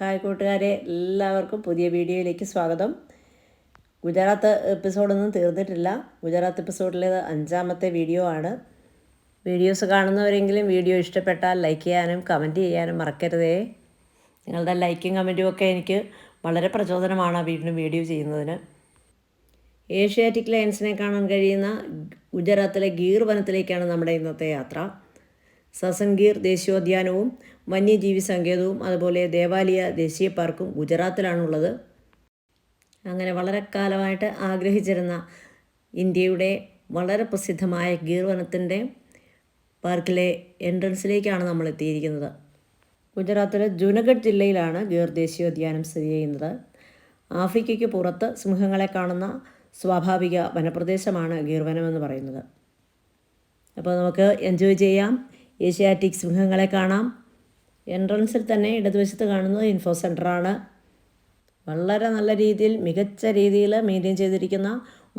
Hi കൂട്ടുകാരെ, എല്ലാവർക്കും പുതിയ വീഡിയോയിലേക്ക് സ്വാഗതം. ഗുജറാത്ത് എപ്പിസോഡൊന്നും തീർന്നിട്ടില്ല. ഗുജറാത്ത് എപ്പിസോഡിലേത് 5ാമത്തെ വീഡിയോ ആണ്. വീഡിയോസ് കാണുന്നവരെങ്കിലും വീഡിയോ ഇഷ്ടപ്പെട്ടാൽ ലൈക്ക് ചെയ്യാനും കമൻറ്റ് ചെയ്യാനും മറക്കരുതേ. നിങ്ങളുടെ ലൈക്കും കമൻറ്റും ഒക്കെ എനിക്ക് വളരെ പ്രചോദനമാണ് വീണ്ടും വീഡിയോ ചെയ്യുന്നതിന്. ഏഷ്യാറ്റിക് ലയൺസിനെ കാണാൻ കഴിയുന്ന ഗുജറാത്തിലെ ഗീർ വനത്തിലേക്കാണ് നമ്മുടെ ഇന്നത്തെ യാത്ര. സസൻഗീർ ദേശീയോദ്യാനവും വന്യജീവി സങ്കേതവും അതുപോലെ ദേവാലിയ ദേശീയ പാർക്കും ഗുജറാത്തിലാണുള്ളത്. അങ്ങനെ വളരെ കാലമായിട്ട് ആഗ്രഹിച്ചിരുന്ന ഇന്ത്യയുടെ വളരെ പ്രസിദ്ധമായ ഗീർ വനത്തിൻ്റെ പാർക്കിലെ എൻട്രൻസിലേക്കാണ് നമ്മൾ എത്തിയിരിക്കുന്നത്. ഗുജറാത്തിലെ ജുനഗഡ് ജില്ലയിലാണ് ഗീർ ദേശീയോദ്യാനം സ്ഥിതി ചെയ്യുന്നത്. ആഫ്രിക്കയ്ക്ക് പുറത്ത് സിംഹങ്ങളെ കാണുന്ന സ്വാഭാവിക വനപ്രദേശമാണ് ഗീർ വനം എന്ന് പറയുന്നത്. അപ്പോൾ നമുക്ക് എൻജോയ് ചെയ്യാം. ഏഷ്യാറ്റിക് സിംഹങ്ങളെ കാണാം. എൻട്രൻസിൽ തന്നെ ഇടതുവശത്ത് കാണുന്നത് ഇൻഫോ സെൻ്ററാണ്. വളരെ നല്ല രീതിയിൽ മികച്ച രീതിയിൽ മെയിൻറ്റെയിൻ ചെയ്തിരിക്കുന്ന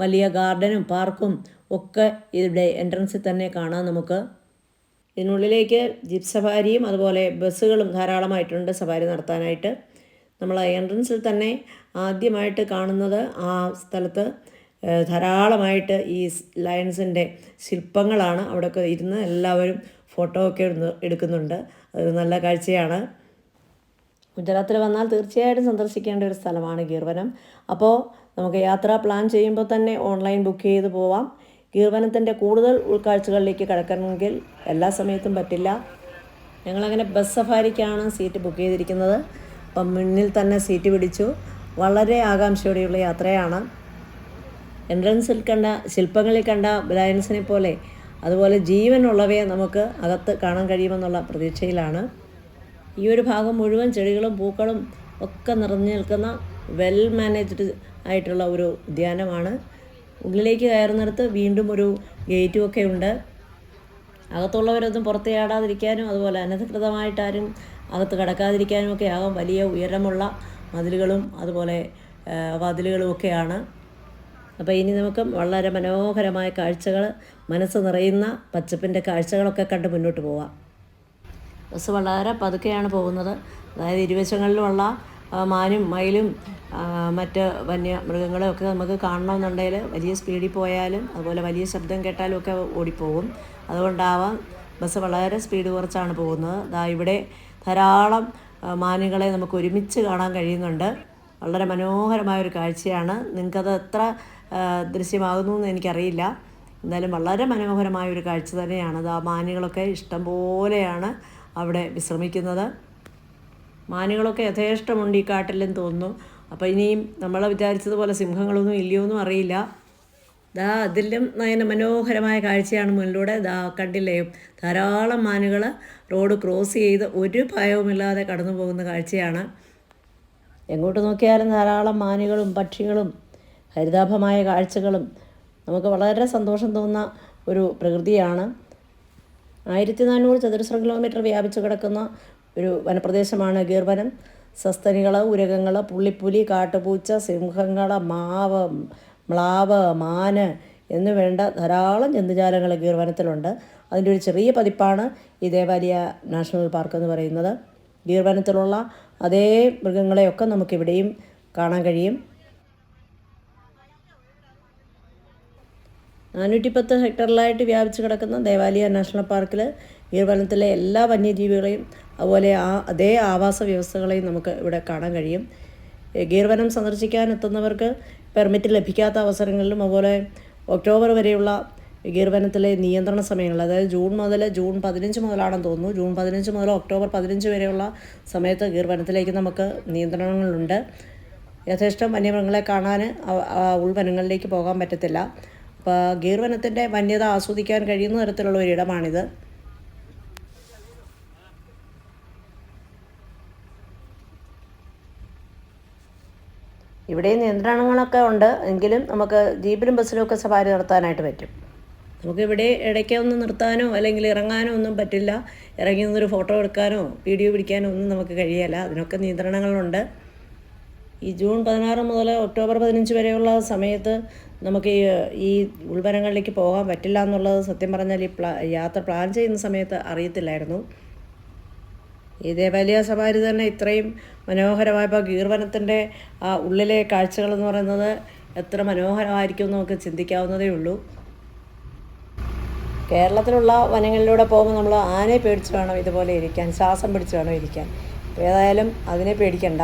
വലിയ ഗാർഡനും പാർക്കും ഒക്കെ ഇവിടെ എൻട്രൻസിൽ തന്നെ കാണാം. നമുക്ക് ഇതിനുള്ളിലേക്ക് ജീപ്പ് സഫാരിയും അതുപോലെ ബസ്സുകളും ധാരാളമായിട്ടുണ്ട് സഫാരി നടത്താനായിട്ട്. നമ്മൾ എൻട്രൻസിൽ തന്നെ ആദ്യമായിട്ട് കാണുന്നത് ആ സ്ഥലത്ത് ധാരാളമായിട്ട് ഈ ലയൺസിൻ്റെ ശില്പങ്ങളാണ്. അവിടെയൊക്കെ ഇരുന്ന് എല്ലാവരും ഫോട്ടോ ഒക്കെ എടുക്കുന്നുണ്ട്. അതൊരു നല്ല കാഴ്ചയാണ്. ഗുജറാത്തിൽ വന്നാൽ തീർച്ചയായിട്ടും സന്ദർശിക്കേണ്ട ഒരു സ്ഥലമാണ് ഗീർ വനം. അപ്പോൾ നമുക്ക് യാത്ര പ്ലാൻ ചെയ്യുമ്പോൾ തന്നെ ഓൺലൈൻ ബുക്ക് ചെയ്ത് പോവാം. ഗീർ വനത്തിൻ്റെ കൂടുതൽ ഉൾക്കാഴ്ചകളിലേക്ക് കടക്കണമെങ്കിൽ എല്ലാ സമയത്തും പറ്റില്ല. ഞങ്ങളങ്ങനെ ബസ് സഫാരിക്കാണ് സീറ്റ് ബുക്ക് ചെയ്തിരിക്കുന്നത്. അപ്പം മുന്നിൽ തന്നെ സീറ്റ് പിടിച്ചു. വളരെ ആകാംക്ഷയോടെയുള്ള യാത്രയാണ്. എൻട്രൻസിൽ കണ്ട ശില്പങ്ങളിൽ കണ്ട ലയൺസിനെ പോലെ അതുപോലെ ജീവനുള്ളവയെ നമുക്ക് അകത്ത് കാണാൻ കഴിയുമെന്നുള്ള പ്രതീക്ഷയിലാണ്. ഈ ഒരു ഭാഗം മുഴുവൻ ചെടികളും പൂക്കളും ഒക്കെ നിറഞ്ഞു നിൽക്കുന്ന വെൽ മാനേജ്ഡ് ആയിട്ടുള്ള ഒരു ഉദ്യാനമാണ്. ഉള്ളിലേക്ക് കയറുന്നിടത്ത് വീണ്ടും ഒരു ഗേറ്റും ഒക്കെ ഉണ്ട്. അകത്തുള്ളവരൊന്നും പുറത്ത് ചാടാതിരിക്കാനും അതുപോലെ അനധികൃതമായിട്ടാരും അകത്ത് കടക്കാതിരിക്കാനും ഒക്കെ ആകും വലിയ ഉയരമുള്ള മതിലുകളും അതുപോലെ വാതിലുകളും ഒക്കെയാണ്. അപ്പോൾ ഇനി നമുക്ക് വളരെ മനോഹരമായ കാഴ്ചകൾ, മനസ്സ് നിറയുന്ന പച്ചപ്പിൻ്റെ കാഴ്ചകളൊക്കെ കണ്ട് മുന്നോട്ട് പോവാം. ബസ് വളരെ പതുക്കെയാണ് പോകുന്നത്. അതായത് ഇരുവശങ്ങളിലുമുള്ള മാനും മയിലും മറ്റ് വന്യമൃഗങ്ങളെയൊക്കെ നമുക്ക് കാണണമെന്നുണ്ടെങ്കിൽ വലിയ സ്പീഡിൽ പോയാലും അതുപോലെ വലിയ ശബ്ദം കേട്ടാലും ഒക്കെ ഓടിപ്പോകും. അതുകൊണ്ടാവാം ബസ് വളരെ സ്പീഡ് കുറച്ചാണ് പോകുന്നത്. ഇവിടെ ധാരാളം മാനുകളെ നമുക്ക് ഒരുമിച്ച് കാണാൻ കഴിയുന്നുണ്ട്. വളരെ മനോഹരമായൊരു കാഴ്ചയാണ്. നിങ്ങൾക്കത് എത്ര ദൃശ്യമാകുന്നു എന്ന് എനിക്കറിയില്ല. എന്തായാലും വളരെ മനോഹരമായൊരു കാഴ്ച തന്നെയാണ്. ആ മാനുകളൊക്കെ ഇഷ്ടം പോലെയാണ് അവിടെ വിശ്രമിക്കുന്നത്. മാനുകളൊക്കെ യഥേഷ്ടമുണ്ട് ഈ കാട്ടിലെന്ന് തോന്നുന്നു. അപ്പോൾ ഇനിയും നമ്മൾ വിചാരിച്ചതുപോലെ സിംഹങ്ങളൊന്നും ഇല്ലയോന്നും അറിയില്ല. അതിലും മനോഹരമായ കാഴ്ചയാണ് മുന്നിലൂടെ. കണ്ടില്ലേ, ധാരാളം മാനുകൾ റോഡ് ക്രോസ് ചെയ്ത് ഒരു ഭയവുമില്ലാതെ കടന്നു പോകുന്ന കാഴ്ചയാണ്. എങ്ങോട്ട് നോക്കിയാലും ധാരാളം മാനുകളും പക്ഷികളും ഹരിതാഭമായ കാഴ്ചകളും നമുക്ക് വളരെ സന്തോഷം തോന്നുന്ന ഒരു പ്രകൃതിയാണ്. 1400 ചതുരശ്ര കിലോമീറ്റർ വ്യാപിച്ചു കിടക്കുന്ന ഒരു വനപ്രദേശമാണ് ഗീർ വനം. സസ്തനികൾ, ഉരകങ്ങൾ, പുള്ളിപ്പുലി, കാട്ടുപൂച്ച, സിംഹങ്ങൾ, മാവ്, മ്ലാവ്, മാന് എന്നു വേണ്ട ധാരാളം ജന്തുജാലങ്ങൾ ഗീർ വനത്തിലുണ്ട്. അതിൻ്റെ ഒരു ചെറിയ പതിപ്പാണ് ഈ ദേവാലിയ നാഷണൽ പാർക്ക് എന്ന് പറയുന്നത്. ഗീർ വനത്തിലുള്ള അതേ മൃഗങ്ങളെയൊക്കെ നമുക്കിവിടെയും കാണാൻ കഴിയും. 410 ഹെക്ടറിലായിട്ട് വ്യാപിച്ച് കിടക്കുന്ന ദേവാലിയ നാഷണൽ പാർക്കിൽ ഗീർ വനത്തിലെ എല്ലാ വന്യജീവികളെയും അതുപോലെ അതേ ആവാസ വ്യവസ്ഥകളെയും നമുക്ക് ഇവിടെ കാണാൻ കഴിയും. ഗീർ വനം സന്ദർശിക്കാൻ എത്തുന്നവർക്ക് പെർമിറ്റ് ലഭിക്കാത്ത അവസരങ്ങളിലും അതുപോലെ ഒക്ടോബർ വരെയുള്ള ഗീർ വനത്തിലെ നിയന്ത്രണ സമയങ്ങൾ, അതായത് ജൂൺ 15 മുതലാണെന്ന് തോന്നുന്നു. ജൂൺ 15 മുതൽ ഒക്ടോബർ 15 വരെയുള്ള സമയത്ത് ഗീർ വനത്തിലേക്ക് നമുക്ക് നിയന്ത്രണങ്ങളുണ്ട്. യഥേഷ്ടം വന്യമൃഗങ്ങളെ കാണാൻ ഉൾവനങ്ങളിലേക്ക് പോകാൻ പറ്റത്തില്ല. അപ്പോൾ ഗീർ വനത്തിൻ്റെ വന്യത ആസ്വദിക്കാൻ കഴിയുന്ന തരത്തിലുള്ള ഒരിടമാണിത്. ഇവിടെ നിയന്ത്രണങ്ങളൊക്കെ ഉണ്ട്. എങ്കിലും നമുക്ക് ജീപ്പിലും ബസ്സിലും ഒക്കെ സവാരി നടത്താനായിട്ട് പറ്റും. നമുക്കിവിടെ ഇടയ്ക്കൊന്നും നിർത്താനോ അല്ലെങ്കിൽ ഇറങ്ങാനോ ഒന്നും പറ്റില്ല. ഇറങ്ങി നിന്നൊരു ഫോട്ടോ എടുക്കാനോ വീഡിയോ പിടിക്കാനോ ഒന്നും നമുക്ക് കഴിയില്ല. അതിനൊക്കെ നിയന്ത്രണങ്ങളുണ്ട്. ഈ ജൂൺ 16 മുതൽ ഒക്ടോബർ 15 വരെയുള്ള സമയത്ത് നമുക്ക് ഈ ഉൾവനങ്ങളിലേക്ക് പോകാൻ പറ്റില്ല എന്നുള്ളത് സത്യം പറഞ്ഞാൽ ഈ യാത്ര പ്ലാൻ ചെയ്യുന്ന സമയത്ത് അറിയത്തില്ലായിരുന്നു. ഈ ദേവാലിയ സഫാരി തന്നെ ഇത്രയും മനോഹരമായപ്പോൾ ഗീർ വനത്തിൻ്റെ ആ ഉള്ളിലെ കാഴ്ചകളെന്ന് പറയുന്നത് എത്ര മനോഹരമായിരിക്കും എന്ന് നമുക്ക് ചിന്തിക്കാവുന്നതേ ഉള്ളൂ. കേരളത്തിലുള്ള വനങ്ങളിലൂടെ പോകുമ്പോൾ നമ്മൾ ആനയെ പേടിച്ച് വേണം ഇതുപോലെ ഇരിക്കാൻ, ശ്വാസം പിടിച്ച് വേണം ഇരിക്കാൻ. അപ്പോൾ ഏതായാലും അതിനെ പേടിക്കണ്ട.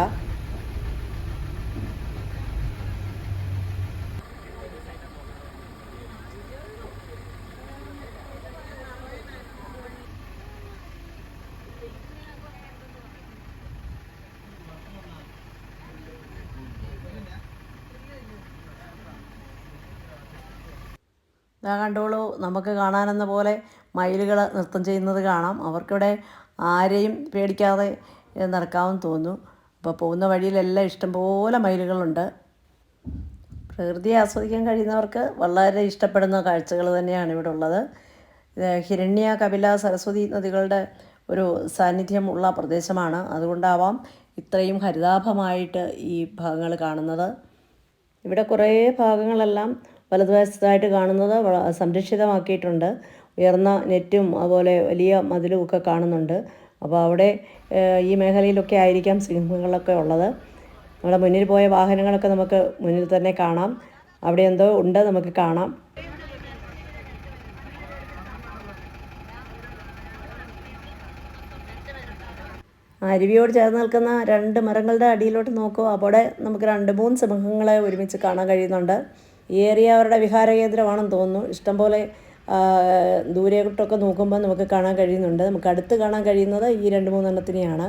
ഇതാ കണ്ടോളൂ, നമുക്ക് കാണാനെന്ന പോലെ മയിലുകൾ നൃത്തം ചെയ്യുന്നത് കാണാം. അവർക്കിവിടെ ആരെയും പേടിക്കാതെ നടക്കാമെന്ന് തോന്നുന്നു. അപ്പോൾ പോകുന്ന വഴിയിലെല്ലാം ഇഷ്ടംപോലെ മയിലുകളുണ്ട്. പ്രകൃതിയെ ആസ്വദിക്കാൻ കഴിയുന്നവർക്ക് വളരെ ഇഷ്ടപ്പെടുന്ന കാഴ്ചകൾ തന്നെയാണ് ഇവിടെ ഉള്ളത്. ഹിരണ്യ, കപില, സരസ്വതി നദികളുടെ ഒരു സാന്നിധ്യമുള്ള പ്രദേശമാണ്. അതുകൊണ്ടാവാം ഇത്രയും ഹരിതാഭമായിട്ട് ഈ ഭാഗങ്ങൾ കാണുന്നത്. ഇവിടെ കുറേ ഭാഗങ്ങളെല്ലാം വലതുവശത്തായിട്ട് കാണുന്നത് സംരക്ഷിതമാക്കിയിട്ടുണ്ട്. ഉയർന്ന നെറ്റും അതുപോലെ വലിയ മതിലും ഒക്കെ കാണുന്നുണ്ട്. അപ്പോൾ അവിടെ ഈ മേഖലയിലൊക്കെ ആയിരിക്കാം സിംഹങ്ങളൊക്കെ ഉള്ളത്. നമ്മുടെ മുന്നിൽ പോയ വാഹനങ്ങളൊക്കെ നമുക്ക് മുന്നിൽ തന്നെ കാണാം. അവിടെ എന്തോ ഉണ്ട്, നമുക്ക് കാണാം. അരുവിയോട് ചേർന്ന് നിൽക്കുന്ന 2 മരങ്ങളുടെ അടിയിലോട്ട് നോക്കുക. അവിടെ നമുക്ക് 2-3 സിംഹങ്ങളെ ഒരുമിച്ച് കാണാൻ കഴിയുന്നുണ്ട്. ഈ ഏരിയ അവരുടെ വിഹാര കേന്ദ്രമാണെന്ന് തോന്നുന്നു. ഇഷ്ടംപോലെ ദൂരെയോട്ടൊക്കെ നോക്കുമ്പോൾ നമുക്ക് കാണാൻ കഴിയുന്നുണ്ട്. നമുക്ക് അടുത്ത് കാണാൻ കഴിയുന്നത് ഈ 2-3 എണ്ണത്തിനെയാണ്.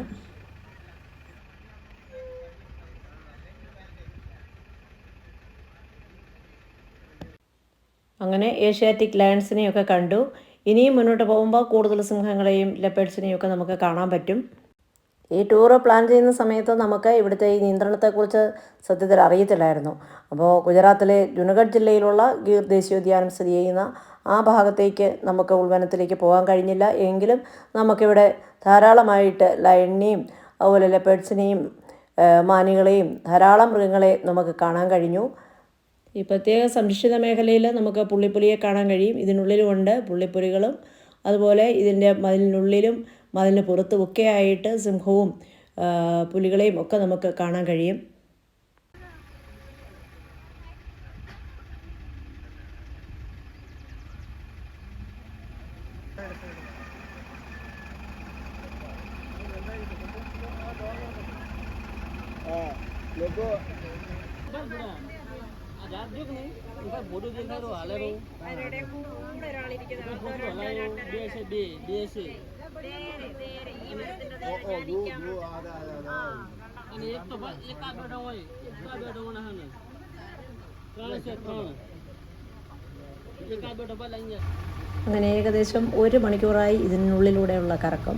അങ്ങനെ ഏഷ്യാറ്റിക് ലയൺസിനെയൊക്കെ കണ്ടു. ഇനിയും മുന്നോട്ട് പോകുമ്പോൾ കൂടുതൽ സിംഹങ്ങളെയും ലെപ്പേഡ്സിനെയും ഒക്കെ നമുക്ക് കാണാൻ പറ്റും. ഈ ടൂറ് പ്ലാൻ ചെയ്യുന്ന സമയത്ത് നമുക്ക് ഇവിടുത്തെ ഈ നിയന്ത്രണത്തെക്കുറിച്ച് സത്യത്തിൽ അറിയത്തില്ലായിരുന്നു. അപ്പോൾ ഗുജറാത്തിലെ ജുനഗഡ് ജില്ലയിലുള്ള ഗീർ ദേശീയോദ്യാനം സ്ഥിതി ചെയ്യുന്ന ആ ഭാഗത്തേക്ക് നമുക്ക് ഉൾവനത്തിലേക്ക് പോകാൻ കഴിഞ്ഞില്ല. എങ്കിലും നമുക്കിവിടെ ധാരാളമായിട്ട് ലയണിനെയും അതുപോലെ ലെപ്പേഡ്സിനെയും മാനുകളെയും ധാരാളം മൃഗങ്ങളെ നമുക്ക് കാണാൻ കഴിഞ്ഞു. ഈ പ്രത്യേക സംരക്ഷിത മേഖലയിൽ നമുക്ക് പുള്ളിപ്പുലിയെ കാണാൻ കഴിയും. ഇതിനുള്ളിലുമുണ്ട് പുള്ളിപ്പുലികളും. അതുപോലെ ഇതിൻ്റെ മതിലിനുള്ളിലും മതിലിന് പുറത്തുമൊക്കെ ആയിട്ട് സിംഹവും പുലികളെയും ഒക്കെ നമുക്ക് കാണാൻ കഴിയും. അങ്ങനെ ഏകദേശം 1 മണിക്കൂറായി ഇതിനുള്ളിലൂടെയുള്ള കറക്കം.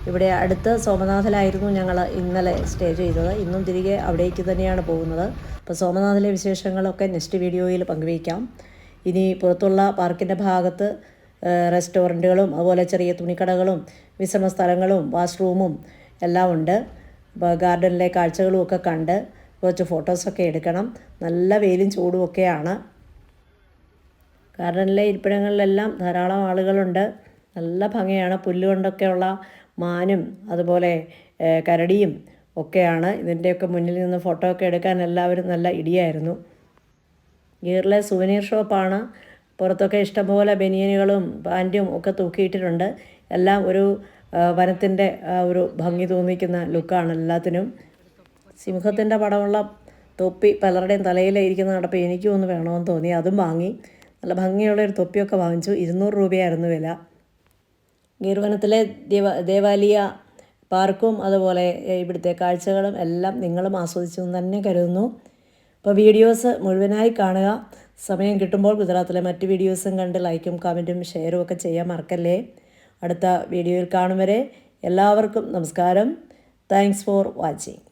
ഇവിടെ അടുത്ത് സോമനാഥിലായിരുന്നു ഞങ്ങൾ ഇന്നലെ സ്റ്റേ ചെയ്തത്. ഇന്നും തിരികെ അവിടേക്ക് തന്നെയാണ് പോകുന്നത്. അപ്പോൾ സോമനാഥിലെ വിശേഷങ്ങളൊക്കെ നെക്സ്റ്റ് വീഡിയോയിൽ പങ്കുവയ്ക്കാം. ഇനി പുറത്തുള്ള പാർക്കിൻ്റെ ഭാഗത്ത് റെസ്റ്റോറൻറ്റുകളും അതുപോലെ ചെറിയ തുണിക്കടകളും വിശ്രമ സ്ഥലങ്ങളും വാഷ്റൂമും എല്ലാം ഉണ്ട്. അപ്പോൾ ഗാർഡനിലെ കാഴ്ചകളും ഒക്കെ കണ്ട് കുറച്ച് ഫോട്ടോസൊക്കെ എടുക്കണം. നല്ല വെയിലും ചൂടും ഒക്കെയാണ്. ഗാർഡനിലെ ഇരിപ്പിടങ്ങളിലെല്ലാം ധാരാളം ആളുകളുണ്ട്. നല്ല ഭംഗിയാണ്. പുല്ലുകൊണ്ടൊക്കെയുള്ള മാനും അതുപോലെ കരടിയും ഒക്കെയാണ്. ഇതിൻ്റെയൊക്കെ മുന്നിൽ നിന്ന് ഫോട്ടോ ഒക്കെ എടുക്കാൻ എല്ലാവരും നല്ല ഇടിയായിരുന്നു. ഗീറിലെ സുവനീർ ഷോപ്പാണ്. പുറത്തൊക്കെ ഇഷ്ടംപോലെ ബനിയനുകളും പാൻറ്റും ഒക്കെ തൂക്കിയിട്ടിട്ടുണ്ട്. എല്ലാം ഒരു വനത്തിൻ്റെ ഒരു ഭംഗി തോന്നിക്കുന്ന ലുക്കാണ് എല്ലാത്തിനും. സിംഹത്തിൻ്റെ പടമുള്ള തൊപ്പി പലരുടെയും തലയിലിരിക്കുന്ന കണ്ടപ്പോൾ എനിക്കും ഒന്ന് വേണമെന്ന് തോന്നി. അതും വാങ്ങി. നല്ല ഭംഗിയുള്ളൊരു തൊപ്പിയൊക്കെ വാങ്ങിച്ചു. 200 രൂപയായിരുന്നു വില. ഗീർ വനത്തിലെ ദേവാലിയ പാർക്കും അതുപോലെ ഇവിടുത്തെ കാഴ്ചകളും എല്ലാം നിങ്ങളും ആസ്വദിച്ചു എന്ന് തന്നെ കരുതുന്നു. അപ്പോൾ വീഡിയോസ് മുഴുവനായി കാണുക. സമയം കിട്ടുമ്പോൾ ഗുജറാത്തിലെ മറ്റ് വീഡിയോസും കണ്ട് ലൈക്കും കമൻറ്റും ഷെയറും ഒക്കെ ചെയ്യാൻ മറക്കല്ലേ. അടുത്ത വീഡിയോയിൽ കാണും വരെ എല്ലാവർക്കും നമസ്കാരം. Thanks for watching.